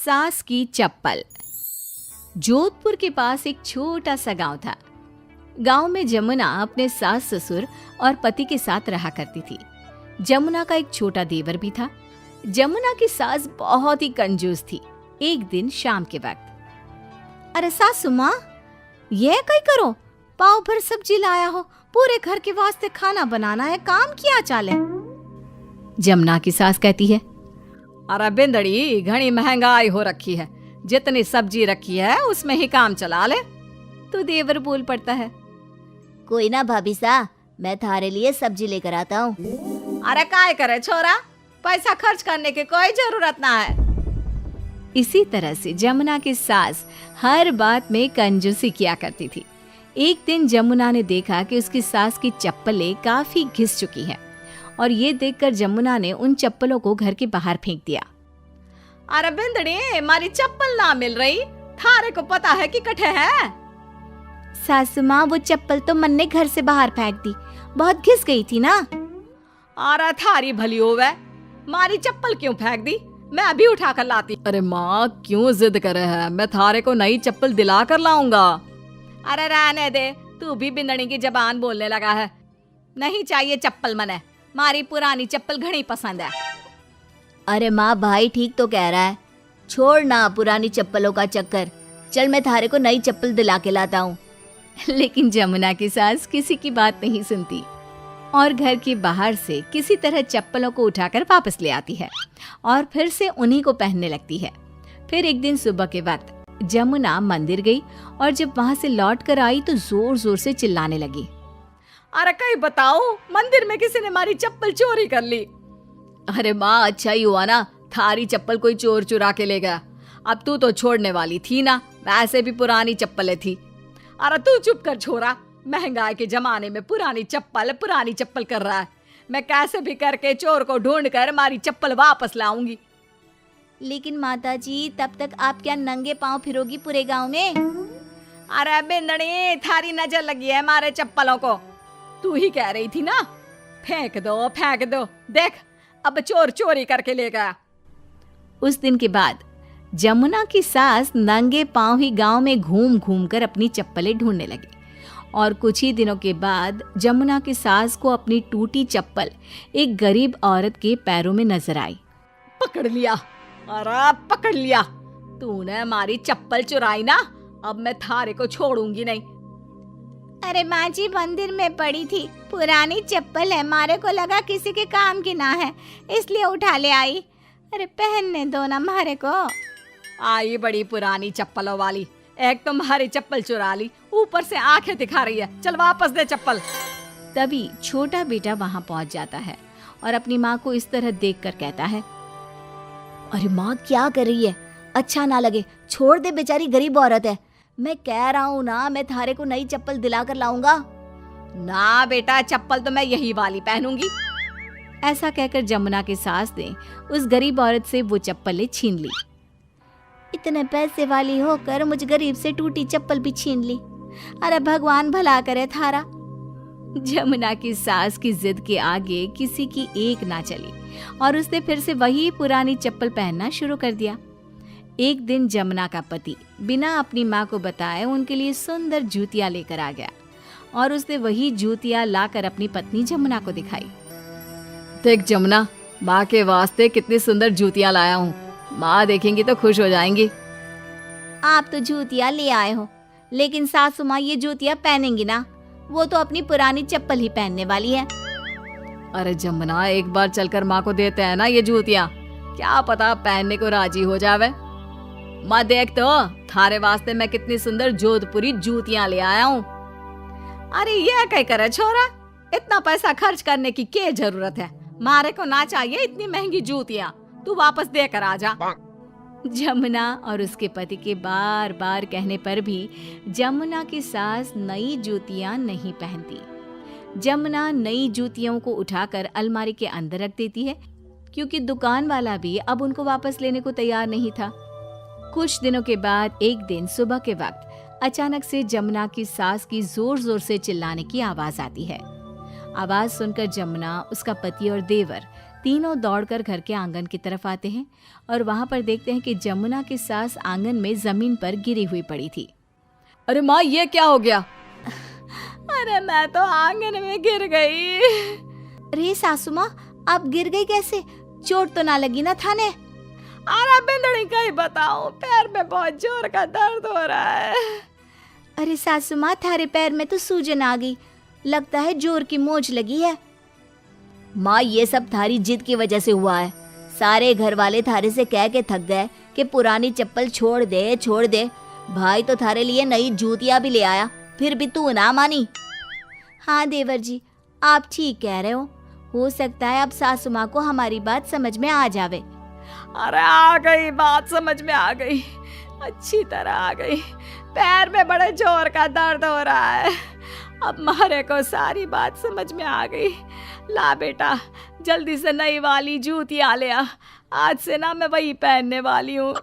सास की चप्पल। जोधपुर के पास एक छोटा सा गांव था। गांव में जमुना अपने सास ससुर और पति के साथ रहा करती थी। जमुना का एक छोटा देवर भी था। जमुना की सास बहुत ही कंजूस थी। एक दिन शाम के वक्त, अरे सासू माँ, ये कहीं करो, पाव भर सब्जी लाया हो, पूरे घर के वास्ते खाना बनाना है, काम किया चाले। जमुना की सास कहती है, अरे बिंदड़ी, घनी महंगाई हो रखी है, जितनी सब्जी रखी है उसमें ही काम चला ले। तो देवर बोल पड़ता है, कोई ना भाभी सा, मैं थारे लिए सब्जी लेकर आता हूँ। अरे काय करे छोरा, पैसा खर्च करने की कोई जरूरत ना है। इसी तरह से जमुना की सास हर बात में कंजूसी किया करती थी। एक दिन जमुना ने देखा कि उसकी सास की चप्पलें काफी घिस चुकी हैं और ये देखकर जमुना ने उन चप्पलों को घर के बाहर फेंक दिया। अरे बिंदड़ी, हमारी चप्पल ना मिल रही, थारे को पता है कि कठे है। सासू माँ, वो चप्पल तो मन ने घर से बाहर फेंक दी, बहुत घिस गई थी ना। अरे थारी भली होवे, मारी चप्पल क्यों फेंक दी, मैं अभी उठा कर लाती। अरे माँ, क्यों जिद करे है, मैं थारे को नई चप्पल दिला कर लाऊंगा। अरे रहने दे, तू भी बिंदड़ी की जबान बोलने लगा है। नहीं चाहिए चप्पल मने, मारी पुरानी चप्पल घनी पसंद है। अरे माँ, भाई ठीक तो कह रहा है, छोड़ ना पुरानी चप्पलों का चक्कर, चल मैं थारे को नई चप्पल दिला के लाता हूँ। लेकिन जमुना की सास किसी की बात नहीं सुनती और घर के बाहर से किसी तरह चप्पलों को उठाकर वापस ले आती है और फिर से उन्हीं को पहनने लगती है। फिर एक दिन सुबह के वक्त जमुना मंदिर गई और जब वहां से लौट कर आई तो जोर जोर से चिल्लाने लगी, अरे कहीं बताओ, मंदिर में किसी ने हमारी चप्पल चोरी कर ली। अरे माँ, अच्छा ही हुआ ना, थारी चप्पल कोई चोर चुरा के ले गया। अब तू तो छोड़ने वाली थी ना, वैसे भी पुरानी चप्पलें थी। अरे तू चुप कर छोरा, महंगाई के जमाने में पुरानी चप्पल कर रहा है। मैं कैसे भी करके चोर को ढूंढ कर हमारी चप्पल वापस लाऊंगी। लेकिन माताजी, तब तक आप क्या नंगे पांव फिरोगी पूरे गांव में? अरे बिंदड़ी, थारी नजर लगी है हमारे चप्पलों को, तू ही कह रही थी ना, फेंक दो, देख अब चोर चोरी करके ले गया। उस दिन के बाद जमुना की सास नंगे पांव ही गांव में घूम घूम कर अपनी चप्पलें ढूंढने लगी और कुछ ही दिनों के बाद जमुना की सास को अपनी टूटी चप्पल एक गरीब औरत के पैरों में नजर आई। पकड़ लिया, अरे पकड़ लिया, तूने हमारी चप्पल चुराई ना, अब मैं थारे को छोड़ूंगी नहीं। अरे माँ जी, मंदिर में पड़ी थी, पुरानी चप्पल है, मारे को लगा किसी के काम की ना है, इसलिए उठा ले आई। अरे पहनने दो ना मारे को। आई बड़ी पुरानी चप्पलों वाली, एक तो हमारी चप्पल चुरा ली, ऊपर से आंखें दिखा रही है, चल वापस दे चप्पल। तभी छोटा बेटा वहां पहुंच जाता है और अपनी माँ को इस तरह देखकर कहता है, अरे माँ, क्या कर रही है, अच्छा ना लगे, छोड़ दे, बेचारी गरीब औरत है। मैं कह रहा हूँ ना, मैं थारे को नई चप्पल दिला कर लाऊंगा। ना बेटा, चप्पल तो मैं यही वाली पहनूंगी। ऐसा कहकर जमुना की सास ने उस गरीब औरत से वो चप्पलें छीन ली। इतने पैसे वाली होकर मुझ गरीब से टूटी चप्पल भी छीन ली। अरे भगवान भला करे थारा। जमुना की सास की जिद के आगे किसी की एक ना चली और उसने फिर से वही पुरानी चप्पल पहनना शुरू कर दिया। एक दिन जमुना का पति बिना अपनी माँ को बताए उनके लिए सुंदर जूतियां लेकर आ गया और उसने वही जूतियां लाकर अपनी पत्नी जमुना को दिखाई। देख जमुना, माँ के वास्ते कितनी सुंदर जूतियां लाया हूँ, माँ देखेंगी तो खुश हो जाएंगी। आप तो जूतियां ले आए हो, लेकिन सासू माँ ये जूतियां पहनेंगी ना, वो तो अपनी पुरानी चप्पल ही पहनने वाली है। अरे जमुना, एक बार चलकर माँ को देते हैं ना ये जूतियां, क्या पता पहनने को राजी हो जावे। माँ देख तो, थारे वास्ते मैं कितनी सुंदर जोधपुरी जूतियां ले आया हूँ। अरे ये क्या करे छोरा, इतना पैसा खर्च करने की क्या जरूरत है, मारे को ना चाहिए इतनी महंगी जूतियां, तू वापस देकर आ जा। जमुना और उसके पति के बार बार कहने पर भी जमुना की सास नई जूतियां नहीं पहनती। जमुना नई जूतियों को उठाकर अलमारी के अंदर रख देती है क्योंकि दुकान वाला भी अब उनको वापस लेने को तैयार नहीं था। कुछ दिनों के बाद एक दिन सुबह के वक्त अचानक से जमुना की सास की जोर जोर से चिल्लाने की आवाज आती है। आवाज सुनकर जमुना, उसका पति और देवर तीनों दौड़कर घर के आंगन की तरफ आते हैं और वहां पर देखते हैं कि जमुना की सास आंगन में जमीन पर गिरी हुई पड़ी थी। अरे माँ, ये क्या हो गया? अरे मैं तो आंगन में गिर गई। अरे सासू माँ, आप गिर गई कैसे? चोट तो ना लगी ना थाने? अरे बिंदड़ी कहीं बताऊं, पैर में बहुत जोर का दर्द हो रहा है। अरे सासू माँ, थारे पैर में तो सूजन आ गई, लगता है जोर की मोच लगी है। माँ, ये सब थारी जिद की वजह से हुआ है। सारे घर वाले थारे से कह के थक गए कि पुरानी चप्पल छोड़ दे छोड़ दे। भाई तो थारे लिए नई जूतियां भी ले आया, फिर भी तू ना मानी। हाँ देवर जी, आप ठीक कह रहे हो सकता है अब सासू माँ को हमारी बात समझ में आ जावे। अरे आ गई, बात समझ में आ गई, अच्छी तरह आ गई। पैर में बड़े जोर का दर्द हो रहा है। अब मारे को सारी बात समझ में आ गई। ला बेटा, जल्दी से नई वाली जूतियां ले आ। आज से ना मैं वही पहनने वाली हूँ।